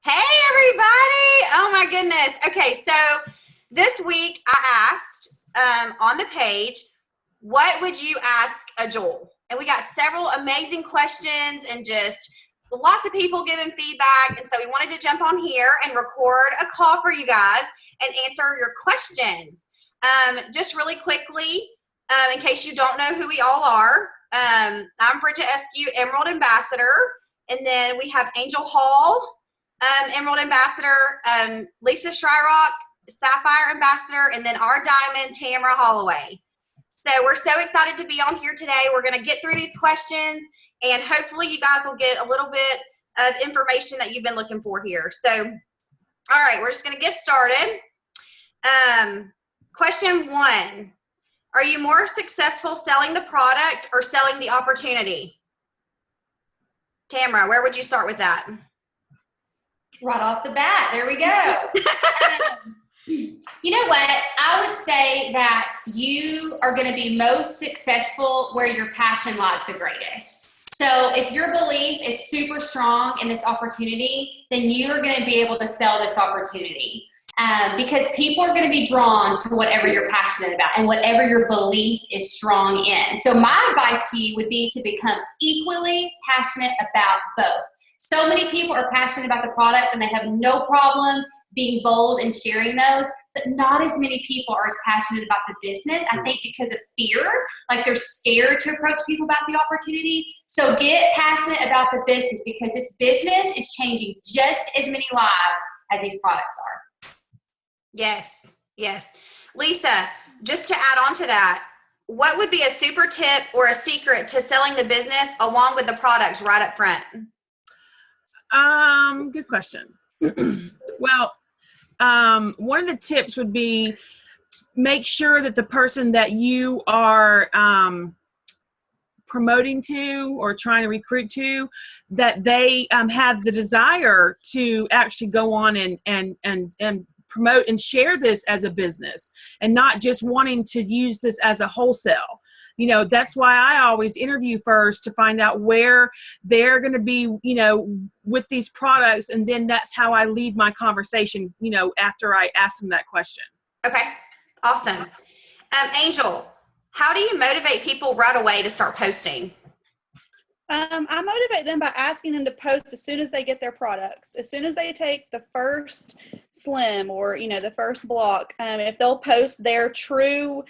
Hey, everybody. Oh, my goodness. Okay, so this week I asked on the page, what would you ask a Joel? And we got several amazing questions and just lots of people giving feedback. And so we wanted to jump on here and record a call for you guys and answer your questions. Just really quickly, in case you don't know who we all are, I'm Bridget Eskew, Emerald Ambassador. And then we have Angel Hall, Emerald Ambassador, Lisa Shryock, Sapphire Ambassador, and then our Diamond, Tamara Holloway. So we're so excited to be on here today. We're going to get through these questions, and hopefully you guys will get a little bit of information that you've been looking for here. So, all right, we're just going to get started. Question 1, are you more successful selling the product or selling the opportunity? Tamara, where would you start with that? Right off the bat, there we go. You know what? I would say that you are going to be most successful where your passion lies the greatest. So if your belief is super strong in this opportunity, then you are going to be able to sell this opportunity. Because people are going to be drawn to whatever you're passionate about and whatever your belief is strong in. So my advice to you would be to become equally passionate about both. So many people are passionate about the products and they have no problem being bold and sharing those, but not as many people are as passionate about the business. I think because of fear, like they're scared to approach people about the opportunity. So get passionate about the business because this business is changing just as many lives as these products are. Yes, yes. Lisa, just to add on to that, what would be a super tip or a secret to selling the business along with the products right up front? Good question. Well, one of the tips would be make sure that the person that you are promoting to or trying to recruit to, that they have the desire to actually go on and promote and share this as a business and not just wanting to use this as a wholesale. You know, that's why I always interview first to find out where they're going to be, you know, with these products. And then that's how I lead my conversation, you know, after I ask them that question. Okay, awesome. Angel, how do you motivate people right away to start posting? I motivate them by asking them to post as soon as they get their products. As soon as they take the first slim or, you know, the first block, if they'll post their true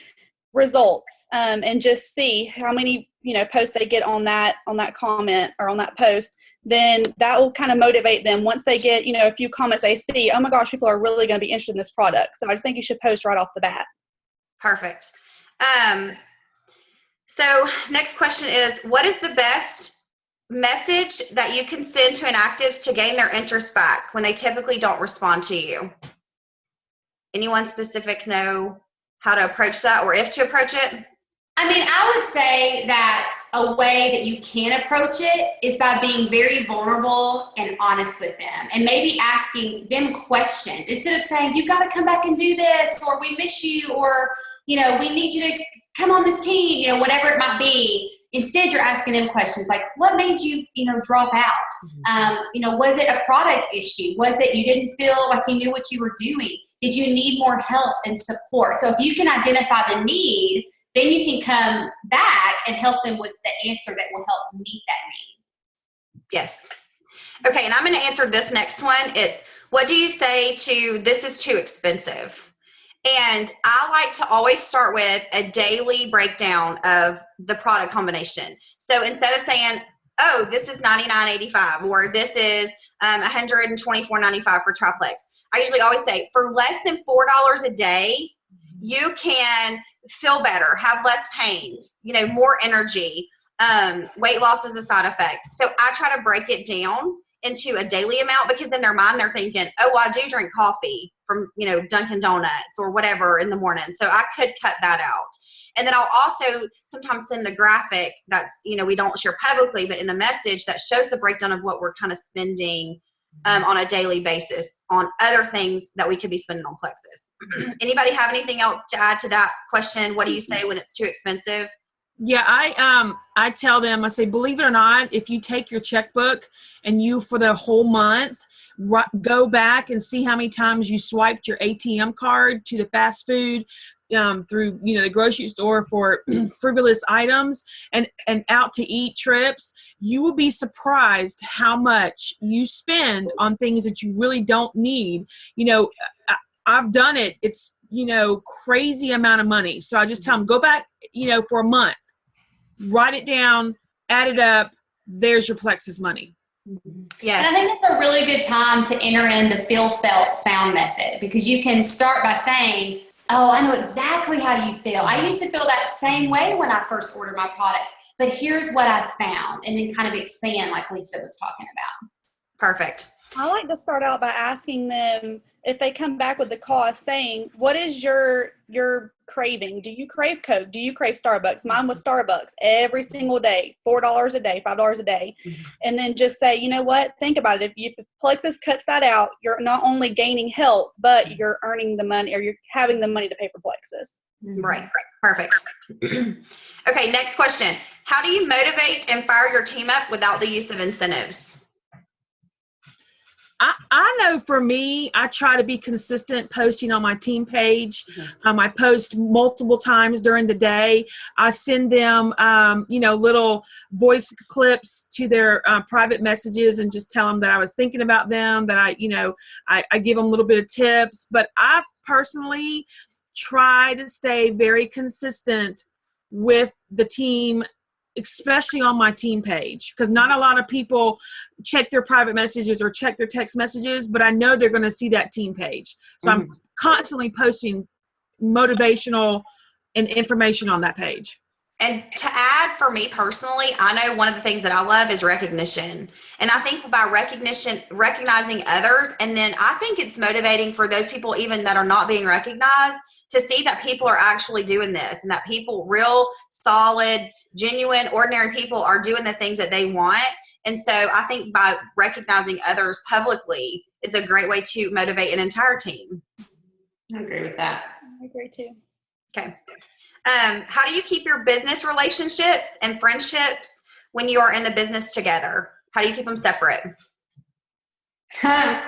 results and just see how many, you know, posts they get on that comment or on that post, then that will kind of motivate them. Once they get, you know, a few comments, they see, oh my gosh, people are really going to be interested in this product. So I just think you should post right off the bat. Perfect. So next question is, what is the best message that you can send to inactives to gain their interest back when they typically don't respond to you? Anyone specific know how to approach that or if to approach it? I mean, I would say that a way that you can approach it is by being very vulnerable and honest with them and maybe asking them questions instead of saying, you got to come back and do this, or we miss you, or, you know, we need you to come on this team, you know, whatever it might be. Instead, you're asking them questions like, what made you, you know, drop out? You know, was it a product issue? Was it you didn't feel like you knew what you were doing? Did you need more help and support? So if you can identify the need, then you can come back and help them with the answer that will help meet that need. Yes. Okay, and I'm going to answer this next one. It's, what do you say to this is too expensive? And I like to always start with a daily breakdown of the product combination. So instead of saying, oh, this is $99.85 or this is $124.95 for triplex, I usually always say for less than $4 a day, you can feel better, have less pain, you know, more energy. Weight loss is a side effect. So I try to break it down into a daily amount because in their mind they're thinking, oh, well, I do drink coffee from, you know, Dunkin' Donuts or whatever in the morning. So I could cut that out. And then I'll also sometimes send the graphic that's, you know, we don't share publicly, but in a message that shows the breakdown of what we're kind of spending on a daily basis on other things that we could be spending on Plexus. Anybody have anything else to add to that question? What do you say when it's too expensive? Yeah, I tell them, I say, believe it or not, if you take your checkbook and you for the whole month go back and see how many times you swiped your ATM card to the fast food, through, the grocery store for frivolous items and out to eat trips. You will be surprised how much you spend on things that you really don't need. I've done it. It's, crazy amount of money. So I just tell them, go back, for a month, write it down, add it up. There's your Plexus money. Yes. And I think it's a really good time to enter in the feel, felt, found method, because you can start by saying, oh, I know exactly how you feel. I used to feel that same way when I first ordered my products, but here's what I found. And then kind of expand like Lisa was talking about. Perfect. I like to start out by asking them, if they come back with the cost, saying, what is your craving? Do you crave Coke? Do you crave Starbucks? Mine was Starbucks every single day, $4 a day, $5 a day. And then just say, you know what? Think about it. If Plexus cuts that out, you're not only gaining health, but you're earning the money, or you're having the money to pay for Plexus. Right. Perfect. Okay. Next question. How do you motivate and fire your team up without the use of incentives? I know for me, I try to be consistent posting on my team page. I post multiple times during the day. I send them, little voice clips to their private messages and just tell them that I was thinking about them, that I give them a little bit of tips. But I personally try to stay very consistent with the team, especially on my team page, because not a lot of people check their private messages or check their text messages, but I know they're going to see that team page. So I'm constantly posting motivational and information on that page. And to add, for me personally, I know one of the things that I love is recognition. And I think by recognizing others, and then I think it's motivating for those people even that are not being recognized to see that people are actually doing this, and that people, real, solid, genuine, ordinary people, are doing the things that they want. And so I think by recognizing others publicly is a great way to motivate an entire team. I agree with that. I agree too. Okay. How do you keep your business relationships and friendships when you are in the business together? How do you keep them separate? Don't.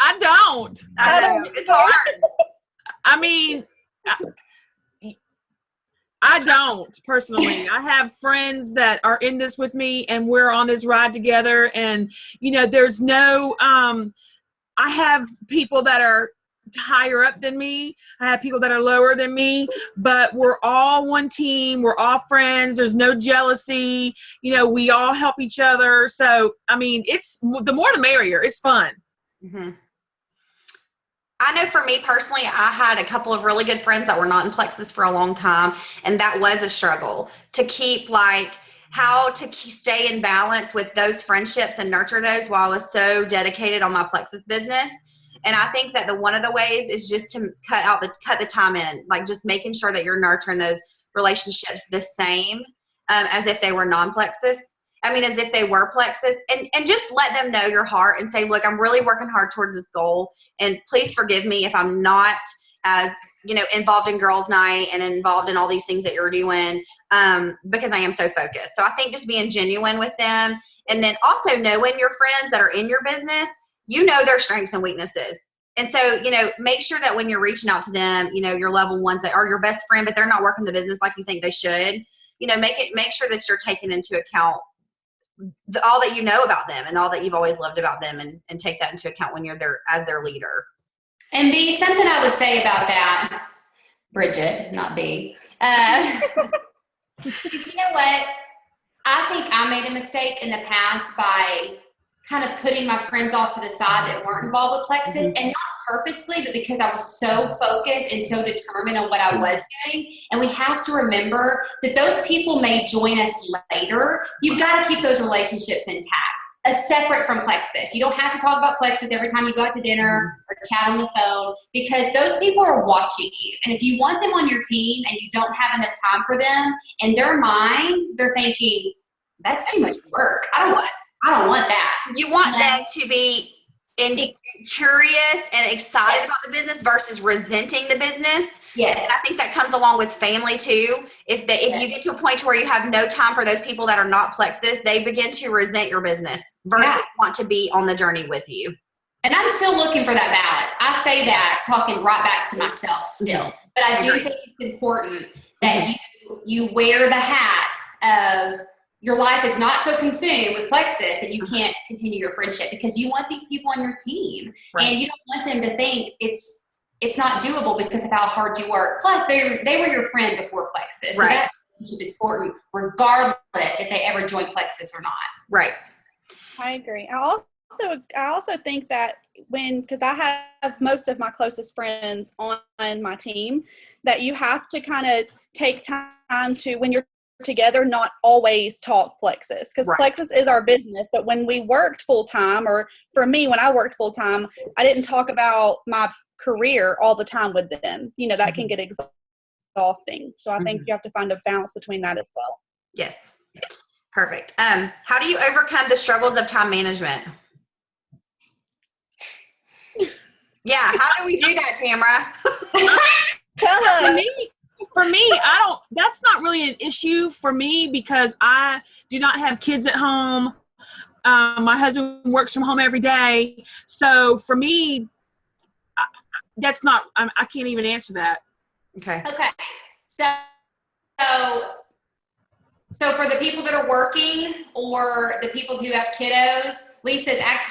I don't. I know, it's hard. I mean, I don't personally. I have friends that are in this with me, and we're on this ride together. And, there's no, I have people that are higher up than me. I have people that are lower than me, but we're all one team. We're all friends. There's no jealousy. We all help each other. So, I mean, it's the more the merrier. It's fun. Mm-hmm. I know for me personally, I had a couple of really good friends that were not in Plexus for a long time, and that was a struggle to keep, how to stay in balance with those friendships and nurture those while I was so dedicated on my Plexus business. And I think that one of the ways is just to cut the time in, just making sure that you're nurturing those relationships the same as if they were non-Plexus. As if they were Plexus, and just let them know your heart and say, look, I'm really working hard towards this goal, and please forgive me if I'm not as, involved in girls' night and involved in all these things that you're doing, because I am so focused. So I think just being genuine with them, and then also knowing your friends that are in your business, their strengths and weaknesses. And so, make sure that when you're reaching out to them, your level ones that are your best friend, but they're not working the business like you think they should, make sure that you're taking into account all that you know about them and all that you've always loved about them, and take that into account when you're there as their leader. And B, something I would say about that, Bridget, not B, is, you know what? I think I made a mistake in the past by kind of putting my friends off to the side that weren't involved with Plexus, and not purposely, but because I was so focused and so determined on what I was doing. And we have to remember that those people may join us later. You've got to keep those relationships intact, separate from Plexus. You don't have to talk about Plexus every time you go out to dinner or chat on the phone, because those people are watching you. And if you want them on your team and you don't have enough time for them, in their mind, they're thinking, that's too much work. I don't want that. You want them to be curious and excited about the business versus resenting the business. Yes. And I think that comes along with family too. If you get to a point where you have no time for those people that are not Plexus, they begin to resent your business versus want to be on the journey with you. And I'm still looking for that balance. I say that talking right back to myself still. Mm-hmm. But I do think it's important that you wear the hat of your life is not so consumed with Plexus that you can't continue your friendship, because you want these people on your team. Right. And you don't want them to think it's not doable because of how hard you work. Plus, they were your friend before Plexus. So that relationship is important regardless if they ever join Plexus or not. Right. I agree. I also think that because I have most of my closest friends on my team, that you have to kind of take time to, when you're together, not always talk Plexus, because Plexus is our business. But when we worked full time, or for me, when I worked full time, I didn't talk about my career all the time with them. That can get exhausting. So I think you have to find a balance between that as well. Yes. Perfect. How do you overcome the struggles of time management? Yeah. How do we do that, Tamara? Tell us. For me, that's not really an issue for me, because I do not have kids at home. My husband works from home every day. So for me, that's not, I can't even answer that. Okay. So for the people that are working or the people who have kiddos,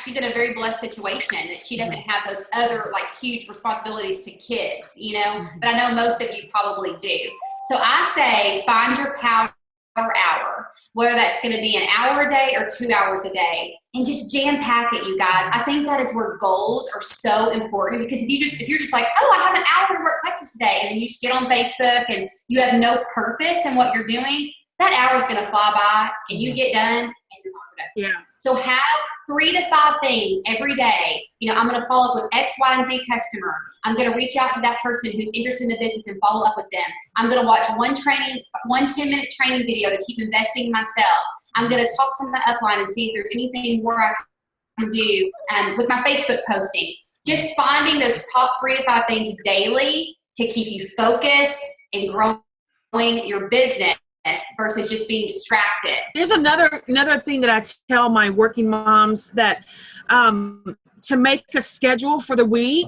she's in a very blessed situation that she doesn't have those other huge responsibilities to kids, but I know most of you probably do. So I say find your power hour, whether that's going to be an hour a day or 2 hours a day, and just jam pack it, you guys. I think that is where goals are so important, because if you're just like, oh, I have an hour to work Plexus today, and then you just get on Facebook and you have no purpose in what you're doing, that hour's going to fly by and you get done and you're not productive. Yeah. So have 3 to 5 things every day. I'm going to follow up with X, Y, and Z customer. I'm going to reach out to that person who's interested in the business and follow up with them. I'm going to watch one 10-minute training video to keep investing in myself. I'm going to talk to my upline and see if there's anything more I can do with my Facebook posting. Just finding those top 3 to 5 things daily to keep you focused and growing your business versus just being distracted. There's another thing that I tell my working moms, that to make a schedule for the week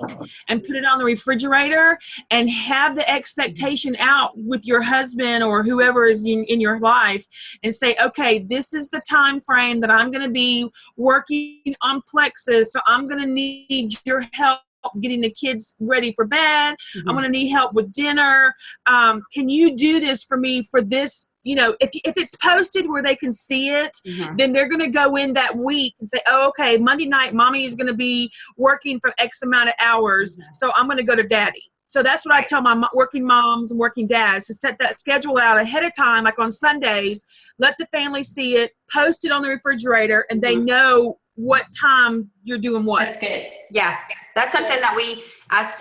and put it on the refrigerator, and have the expectation out with your husband or whoever is in your life, and say, okay, this is the time frame that I'm going to be working on Plexus, so I'm going to need your help getting the kids ready for bed. I'm going to need help with dinner. Can you do this for me for this? If it's posted where they can see it, then they're going to go in that week and say, oh, okay, Monday night, mommy is going to be working for X amount of hours. So I'm going to go to daddy. So that's what I tell my working moms and working dads, to set that schedule out ahead of time, like on Sundays, let the family see it, post it on the refrigerator, and they know what time you're doing what. That's good. Yeah. That's something that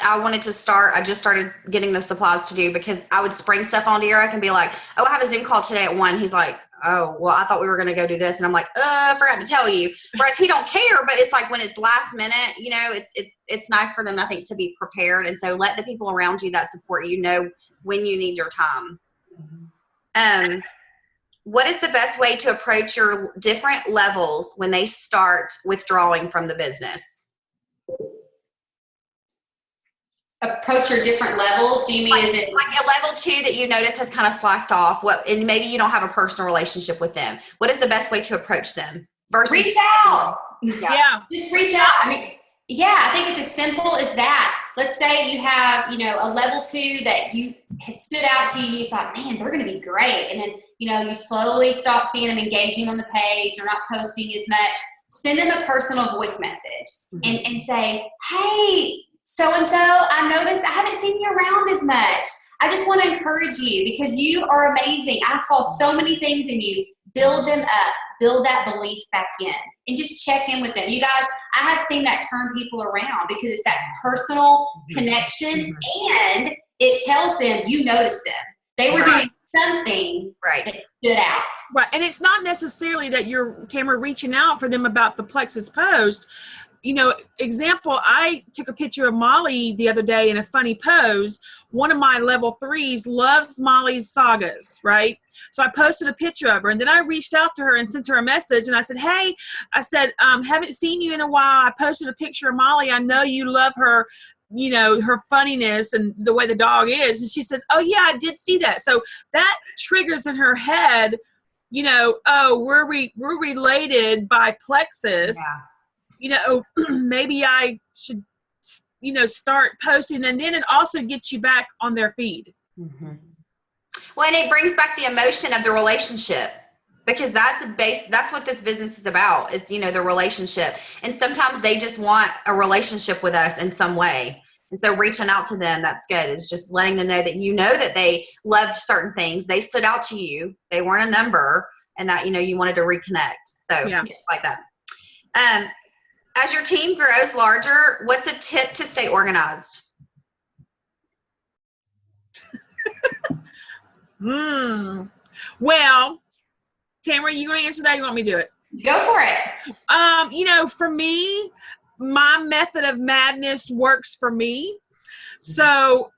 I wanted to start. I just started getting the supplies to do, because I would spring stuff onto Eric and be like, oh, I have a Zoom call today at 1. He's like, oh, well, I thought we were going to go do this. And I'm like, I forgot to tell you. Whereas he don't care, but it's like when it's last minute, it's nice for them, I think, to be prepared. And so let the people around you that support you know when you need your time. What is the best way to approach your different levels when they start withdrawing from the business? Approach your different levels? Do you mean like a level 2 that you notice has kind of slacked off? And maybe you don't have a personal relationship with them. What is the best way to approach them? Versus reach out. Yeah. Just reach out. I think it's as simple as that. Let's say you have, a level 2 that you had stood out to you. You thought, man, they're going to be great. And then, you slowly stop seeing them engaging on the page or not posting as much. Send them a personal voice message and say, hey, so-and-so, I noticed I haven't seen you around as much. I just want to encourage you because you are amazing. I saw so many things in you. Build them up. Build that belief back in. And just check in with them. You guys, I have seen that turn people around because it's that personal connection and it tells them you noticed them. They were doing something that stood out. Right. And it's not necessarily that you're, Tamara, reaching out for them about the Plexus post. example, I took a picture of Molly the other day in a funny pose. One of my level 3s loves Molly's sagas, right? So I posted a picture of her, and then I reached out to her and sent her a message, and I said, hey, haven't seen you in a while. I posted a picture of Molly. I know you love her, her funniness and the way the dog is. And she says, oh yeah, I did see that. So that triggers in her head, we're related by plexus. Maybe I should, start posting, and then it also gets you back on their feed. Mm-hmm. Well, and it brings back the emotion of the relationship, because that's what this business is about, is, the relationship. And sometimes they just want a relationship with us in some way. And so reaching out to them, that's good. It's just letting them know that they love certain things. They stood out to you. They weren't a number, and that, you wanted to reconnect. So like that. As your team grows larger, what's a tip to stay organized? Well, Tamara, you going to answer that? Or you want me to do it? Go for it. For me, my method of madness works for me. So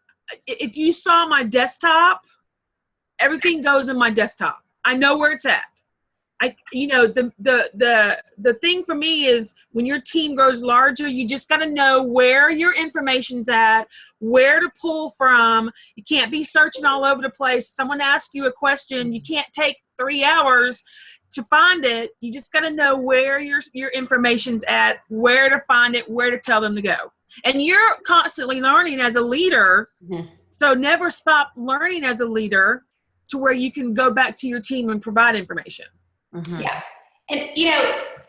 if you saw my desktop, everything goes in my desktop. I know where it's at. The thing for me is, when your team grows larger, you just got to know where your information's at, where to pull from. You can't be searching all over the place. Someone asks you a question, you can't take 3 hours to find it. You just got to know where your information's at, where to find it, where to tell them to go. And you're constantly learning as a leader. Mm-hmm. So never stop learning as a leader, to where you can go back to your team and provide information. Mm-hmm. Yeah. And,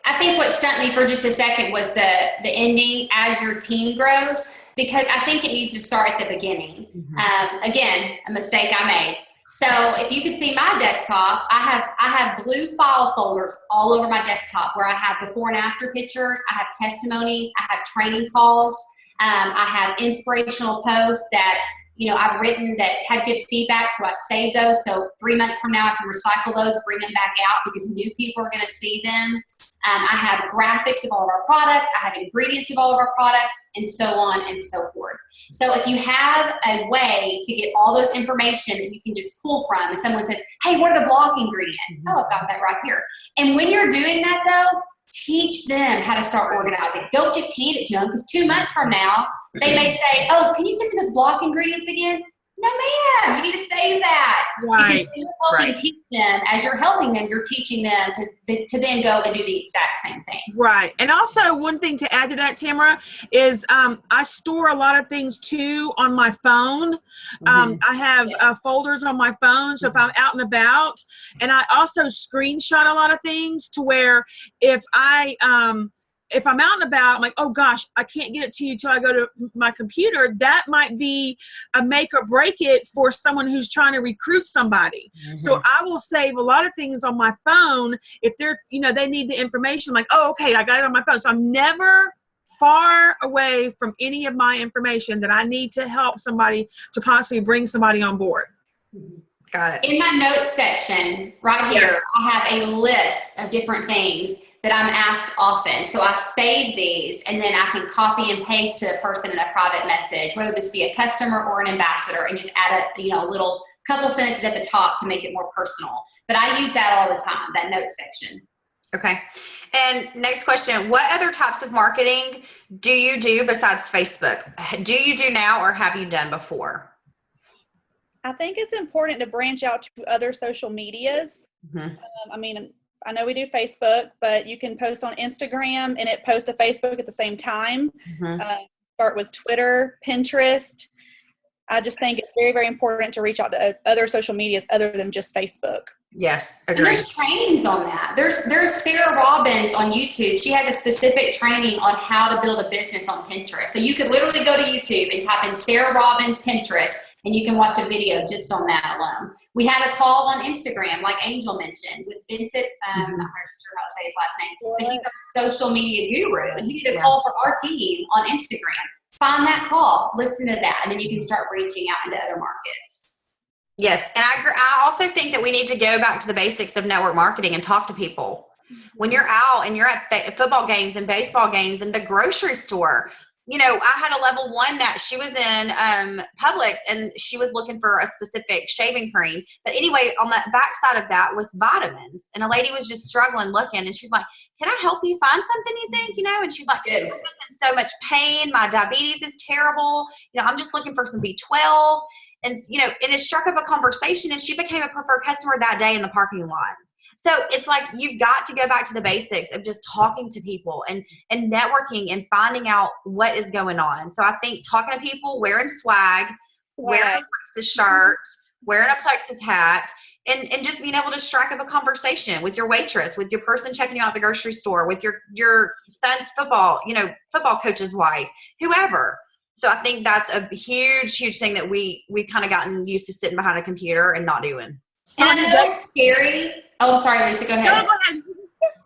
I think what stumped me for just a second was the ending, as your team grows, because I think it needs to start at the beginning. Mm-hmm. Again, a mistake I made. So if you could see my desktop, I have blue file folders all over my desktop, where I have before and after pictures. I have testimonies. I have training calls. I have inspirational posts that, I've written that had good feedback. So I saved those. So 3 months from now, I can recycle those, bring them back out, because new people are going to see them. I have graphics of all of our products. I have ingredients of all of our products, and so on and so forth. So if you have a way to get all those information that you can just pull from, and someone says, hey, what are the block ingredients? Oh, I've got that right here. And when you're doing that, though, teach them how to start organizing. Don't just hand it to them, because 2 months from now, they may say, oh, can you send me those block ingredients again? No, ma'am, you need to save that. Right. Because you're helping teach them, as you're helping them, you're teaching them to then go and do the exact same thing. Right. And also, one thing to add to that, Tamara, is I store a lot of things too on my phone. Mm-hmm. I have folders on my phone. So if I'm out and about, and I also screenshot a lot of things, to where if I'm out and about, I'm like, oh gosh, I can't get it to you till I go to my computer. That might be a make or break it for someone who's trying to recruit somebody. Mm-hmm. So I will save a lot of things on my phone. If they're, they need the information, like, oh, okay, I got it on my phone. So I'm never far away from any of my information that I need to help somebody, to possibly bring somebody on board. Mm-hmm. Got it. In my notes section right here, I have a list of different things that I'm asked often. So I save these, and then I can copy and paste to the person in a private message, whether this be a customer or an ambassador, and just add a little couple sentences at the top to make it more personal. But I use that all the time, that note section. Okay. And next question, what other types of marketing do you do besides Facebook? Do you do now, or have you done before? I think it's important to branch out to other social medias. Mm-hmm. I know we do Facebook, but you can post on Instagram and it posts to Facebook at the same time. Mm-hmm. Start with Twitter, Pinterest. I just think it's very, very important to reach out to other social medias other than just Facebook. Yes, agreed. And there's trainings on that. There's Sarah Robbins on YouTube. She has a specific training on how to build a business on Pinterest. So you could literally go to YouTube and type in Sarah Robbins Pinterest, and you can watch a video just on that alone. We had a call on Instagram, like Angel mentioned, with Vincent, I'm not sure how to say his last name, but he's a social media guru, and he did a call for our team on Instagram. Find that call, listen to that, and then you can start reaching out into other markets. Yes, and I also think that we need to go back to the basics of network marketing and talk to people. When you're out and you're at football games and baseball games and the grocery store, you know, I had a level 1 that she was in Publix, and she was looking for a specific shaving cream. But anyway, on the backside of that was vitamins. And a lady was just struggling looking, and she's like, can I help you find something you think, you know? And she's like, I'm just in so much pain. My diabetes is terrible. You know, I'm just looking for some B12. And, you know, and it struck up a conversation, and she became a preferred customer that day in the parking lot. So it's like you've got to go back to the basics of just talking to people and networking and finding out what is going on. So I think talking to people, wearing swag, wearing a Plexus shirt, wearing a Plexus hat, and just being able to strike up a conversation with your waitress, with your person checking you out at the grocery store, with your son's football coach's wife, whoever. So I think that's a huge, huge thing that we've kind of gotten used to sitting behind a computer and not doing. And I know it's scary. Oh, sorry, Lisa, go ahead. No, go ahead.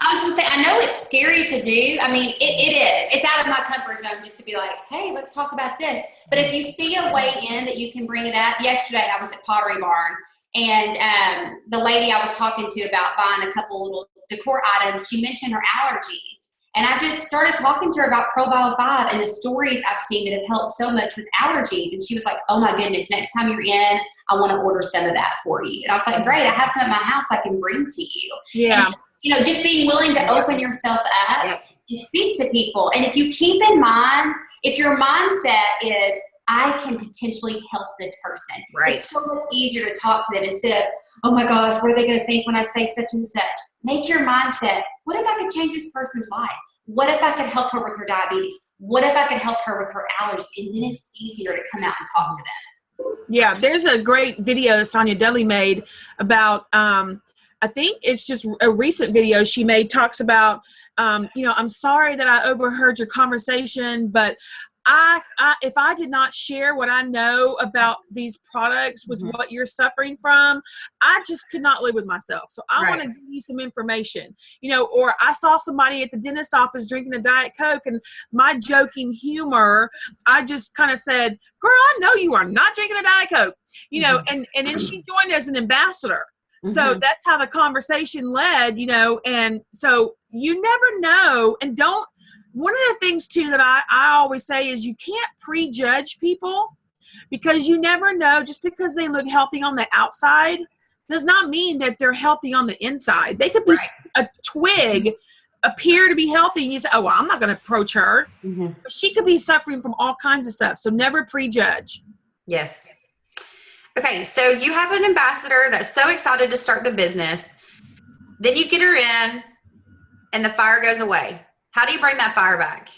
I was just saying, I know it's scary to do. I mean, it is. It's out of my comfort zone just to be like, hey, let's talk about this. But if you see a way in that you can bring it up. Yesterday, I was at Pottery Barn, and the lady I was talking to about buying a couple little decor items, she mentioned her allergies. And I just started talking to her about ProBio 5 and the stories I've seen that have helped so much with allergies. And she was like, oh my goodness, next time you're in, I want to order some of that for you. And I was like, great, I have some at my house I can bring to you. Yeah. And, you know, just being willing to open yourself up and speak to people. And if you keep in mind, if your mindset is, I can potentially help this person. Right. It's so much easier to talk to them instead of, oh my gosh, what are they going to think when I say such and such? Make your mindset, what if I could change this person's life? What if I could help her with her diabetes? What if I could help her with her allergies? And then it's easier to come out and talk to them. Yeah, there's a great video Sonia Deli made about, I think it's just a recent video she made, talks about, you know, I'm sorry that I overheard your conversation, but if I did not share what I know about these products with what you're suffering from, I just could not live with myself. So I want to give you some information, you know, or I saw somebody at the dentist office drinking a Diet Coke, and my joking humor, I just kind of said, girl, I know you are not drinking a Diet Coke, you know, and then she joined as an ambassador. So that's how the conversation led, you know, and so you never know. And one of the things too that I always say is you can't prejudge people, because you never know. Just because they look healthy on the outside does not mean that they're healthy on the inside. They could be a twig, appear to be healthy, and you say, oh, well, I'm not going to approach her. But she could be suffering from all kinds of stuff. So never prejudge. Yes. Okay, so you have an ambassador that's so excited to start the business. Then you get her in, and the fire goes away. How do you bring that fire back?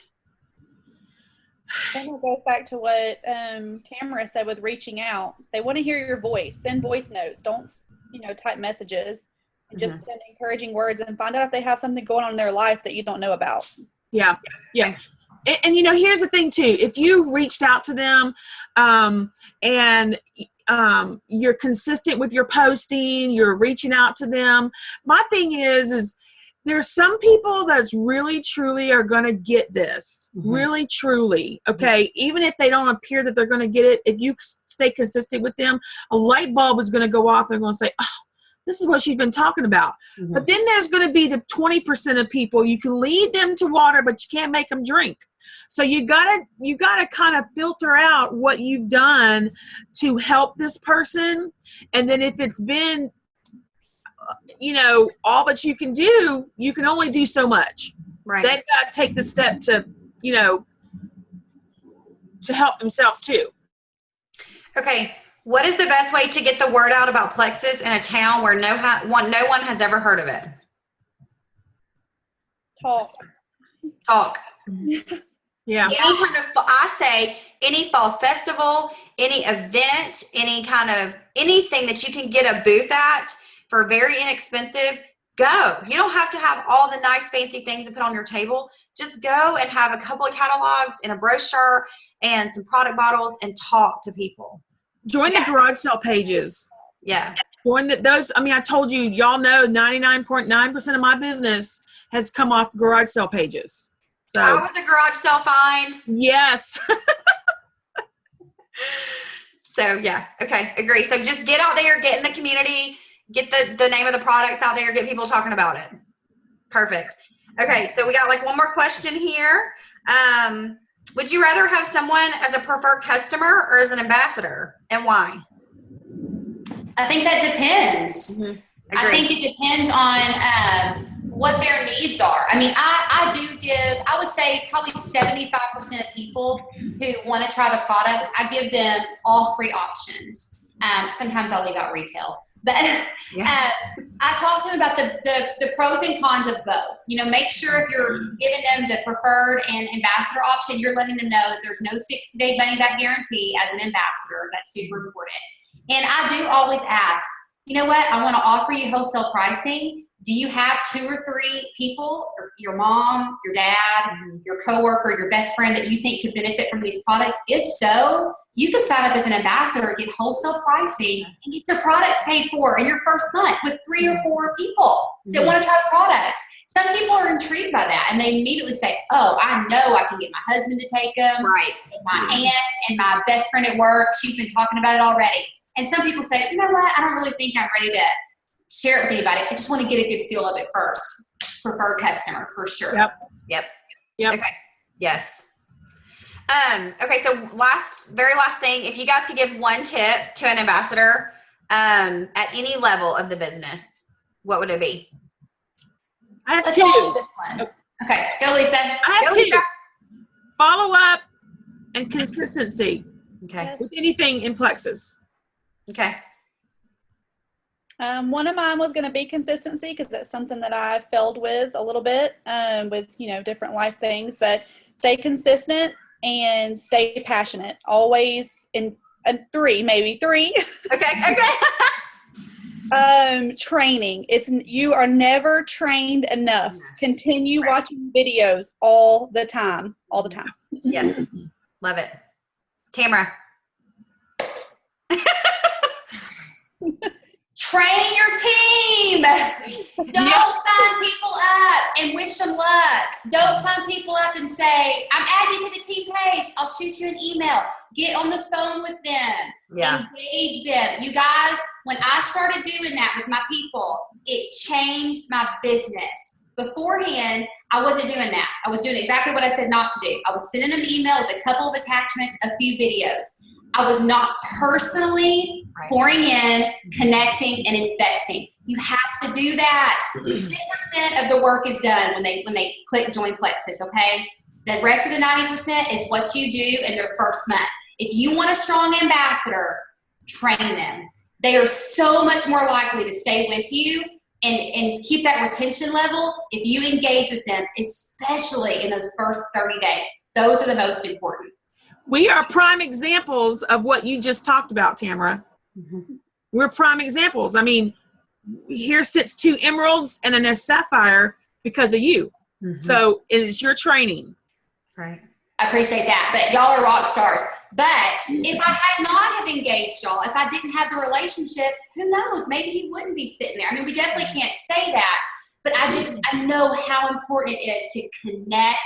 Then it goes back to what Tamara said with reaching out. They want to hear your voice. Send voice notes. Don't, you know, type messages. And just send encouraging words, and find out if they have something going on in their life that you don't know about. Yeah. And you know, here's the thing too. If you reached out to them and you're consistent with your posting, you're reaching out to them. My thing is there's some people that's really, truly are going to get this. Really, truly. Okay. Even if they don't appear that they're going to get it, if you stay consistent with them, a light bulb is going to go off. They're going to say, oh, this is what she's been talking about. But then there's going to be the 20% of people, you can lead them to water, but you can't make them drink. So you gotta kind of filter out what you've done to help this person. And then if it's been, you know, all that you can do, you can only do so much. Right. They've got to take the step to, you know, to help themselves too. Okay. What is the best way to get the word out about Plexus in a town where no one has ever heard of it? Talk. Yeah. I say any fall festival, any event, anything that you can get a booth at for very inexpensive, go. You don't have to have all the nice fancy things to put on your table. Just go and have a couple of catalogs and a brochure and some product bottles and talk to people. Join the garage sale pages. Yeah. Join those. I mean, I told you, y'all know 99.9% of my business has come off garage sale pages. So How was the garage sale find? Yes. So yeah, okay, agree. So just get out there, get in the community, get the name of the products out there, get people talking about it. Perfect. Okay, so we got like one more question here. Would you rather have someone as a preferred customer or as an ambassador, and why? I think that depends. I Agree. think it depends on what their needs are. I mean, I do give, I would say probably 75% of people who want to try the products, I give them all 3 options. Sometimes I'll leave out retail, but Yeah. I talk to them about the pros and cons of both. You know, make sure if you're giving them the preferred and ambassador option, you're letting them know that there's no 60-day money back guarantee as an ambassador. That's super important. And I do always ask, you know what, I want to offer you wholesale pricing. Do you have 2 or 3 people, or your mom, your dad, your coworker, your best friend that you think could benefit from these products? If so, you could sign up as an ambassador, get wholesale pricing, and get your products paid for in your first month with 3 or 4 people that want to try the products. Some people are intrigued by that, and they immediately say, oh, I know I can get my husband to take them, Right. and my aunt and my best friend at work, she's been talking about it already. And some people say, you know what, I don't really think I'm ready to share it with anybody. I just want to get a good feel of it first. Preferred customer, for sure. Yep. Okay. Yes. Okay, so very last thing, if you guys could give one tip to an ambassador at any level of the business, what would it be? I have Let's 2. all do this one. Okay, go Lisa. I have Go, 2. Lisa. Follow up and consistency Okay. with anything in Plexus. Okay. One of mine was going to be consistency, because that's something that I failed with a little bit with, different life things. But stay consistent and stay passionate. Always in 3, maybe 3. Okay. Training. You are never trained enough. Continue watching videos all the time. Yes. Love it. Tamara. Train your team. Don't sign people up and wish them luck. Don't sign people up and say, I'm adding you to the team page. I'll shoot you an email. Get on the phone with them. Yeah. Engage them. You guys, when I started doing that with my people, it changed my business. Beforehand, I wasn't doing that. I was doing exactly what I said not to do. I was sending them an email with a couple of attachments, a few videos. I was not personally pouring in, connecting, and investing. You have to do that. 10% of the work is done when they click join Plexus, okay? The rest of the 90% is what you do in their first month. If you want a strong ambassador, train them. They are so much more likely to stay with you and keep that retention level if you engage with them, especially in those first 30 days. Those are the most important. We are prime examples of what you just talked about, Tamara. We're prime examples. I mean, here sits 2 emeralds and a sapphire because of you. So it's your training. Right. I appreciate that, but y'all are rock stars. But if I had not have engaged y'all, if I didn't have the relationship, who knows? Maybe he wouldn't be sitting there. I mean, we definitely can't say that, but I know how important it is to connect.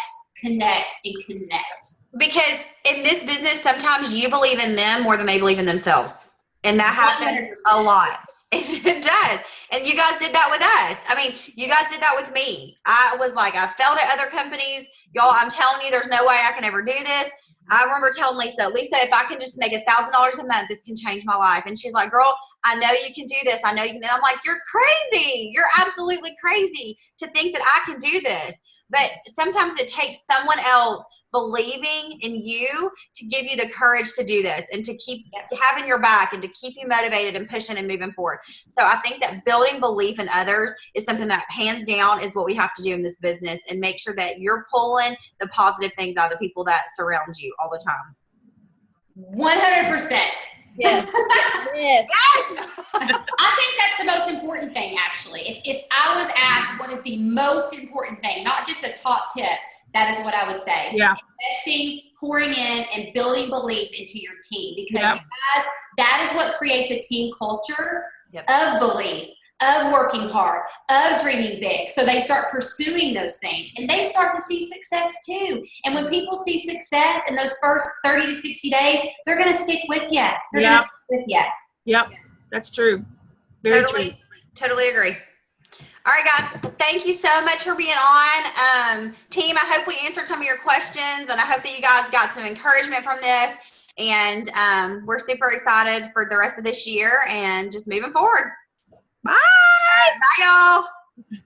Because in this business, sometimes you believe in them more than they believe in themselves. And that happens 100%. a lot. It does. And you guys did that with us. I mean, you guys did that with me. I was like, I failed at other companies. Y'all, I'm telling you, there's no way I can ever do this. I remember telling Lisa, if I can just make $1,000 a month, this can change my life. And she's like, girl, I know you can do this. I know you can. And I'm like, you're crazy. You're absolutely crazy to think that I can do this. But sometimes it takes someone else believing in you to give you the courage to do this and to keep having your back and to keep you motivated and pushing and moving forward. So I think that building belief in others is something that hands down is what we have to do in this business, and make sure that you're pulling the positive things out of the people that surround you all the time. 100%. Yes. Yes. I think that's the most important thing, actually. If I was asked what is the most important thing, not just a top tip, that is what I would say. Yeah. Investing, pouring in, and building belief into your team. Because you guys, that is what creates a team culture of belief, of working hard, of dreaming big. So they start pursuing those things, and they start to see success too. And when people see success in those first 30 to 60 days, they're going to stick with you. They're going to stick with you. Yep. That's true. Very true. Totally agree. All right, guys. Thank you so much for being on. Team, I hope we answered some of your questions, and I hope that you guys got some encouragement from this. And we're super excited for the rest of this year and just moving forward. Bye. Bye, y'all.